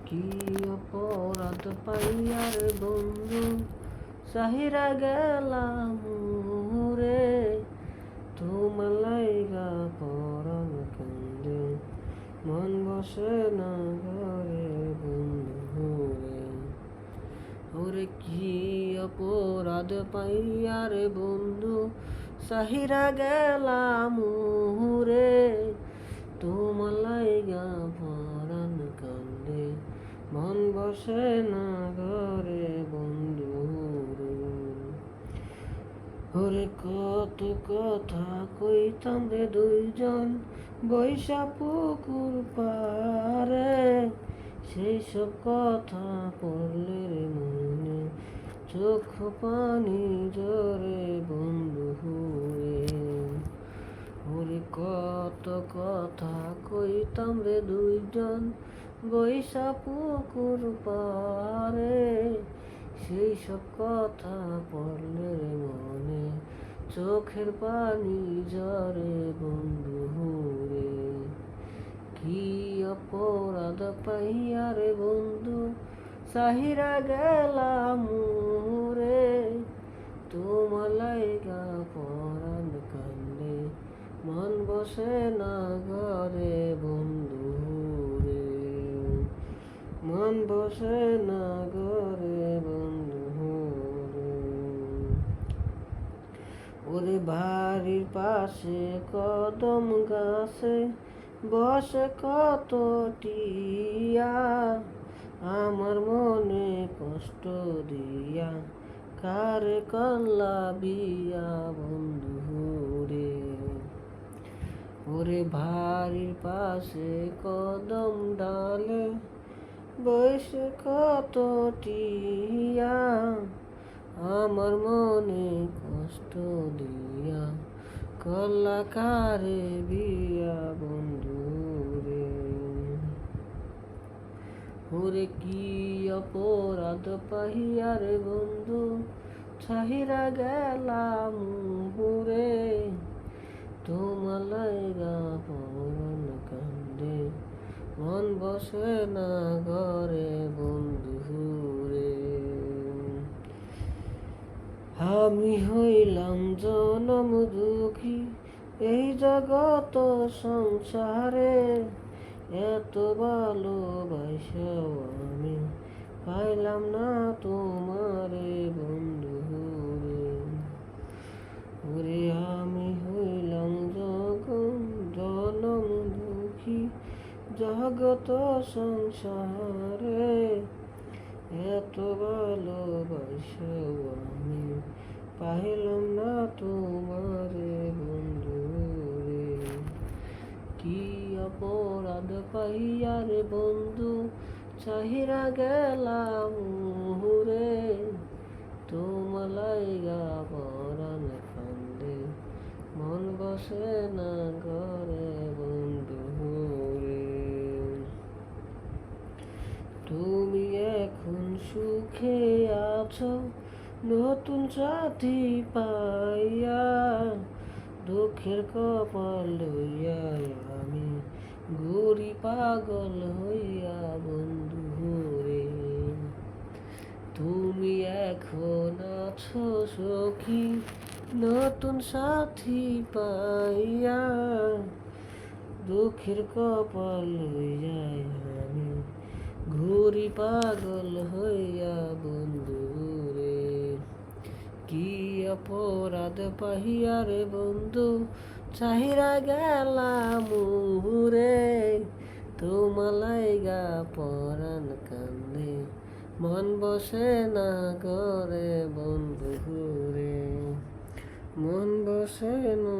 কি অপরাধ পাইয়ার বন্ধু সাহিরা গেলাম রে, তোমার লাইগা পরাণ কান্দে, মন বসে না ঘরে বন্ধু রে। ওরে কি অপরাধ পাইয়ার বন্ধু সাহিরা গেলাম রে, তোমার লাইগা পরাণ কান্দে, মন বসে না ঘরে বন্ধু রে। ওরে কত কথা কইতাম রে দুইজন বৈশা পুকুর পারে, সেই সব কথা পড়লে রে মনে চোখ পানি জরে বন্ধু রে। ওরে কত কথা কইতাম রে দুইজন বৈশা পুকুর পারে, সেই সব কথা পড়লে রে মনে চোখের পানি জরে বন্ধু রে। কি অপরাধ পাইয়া রে বন্ধু সাহিরা গেলাম রে, তোমার লাইগা পরাণ কান্দে, মন বসে না ঘরে বন্ধু রে, মন বসে না ঘরে বন্ধু রে। ওরে বাড়ির পাশে কদম গাছে বসে কত টিয়া, আমার মনে কষ্ট দিয়া কারে কল্লা বিয়া বন্ধু রে। ওরে বাড়ির পাশে কদম ডালে বসে কত টিয়া, আমার মনে কষ্ট দিয়া কল্লা কারে বিয়া বন্ধু রে। ওরে কি অপরাধ পাহিয়া রে বন্ধু ছাহিরা গেলাম রে, তোমার লাইগা পরাণ কান্দে, মন বসে না ঘরে বন্ধু রে। আমি হইলাম জনম দুঃখী এই জগত সংসারে, এত ভালোবাসাও আমি পাইলাম না তোমারে বন্ধু রে। ওরে আমি হইলাম জনম দুঃখী জগত সংসারে, এত ভালোবাসাও আমি পাইলাম না তোমারে বন্ধু রে। কি অপরাধ পাইয়া রে বন্ধু চাহিরা গেলাম রে, তোমার লাইগা পরাণ কান্দে, মন বসে না ঘরে বন্ধু রে। তুমি এখন সুখে আছো নতুন সাথী পাইয়া, দুঃখের কপাল লইয়া আমি ঘুরি পাগল হইয়া বন্ধু রে। তুমি এখন আছো সখী নতুন সাথী পাইয়া, দুঃখের কপাল লইয়া আমি ঘুরি পাগল হইয়া বন্ধু রে। কি অপরাধ পাহিয়া রে বন্ধু চাহিরা গেলাম রে, তোমার লাইগা পরাণ কান্দে, মন বসে না ঘরে বন্ধু রে, মন বসে না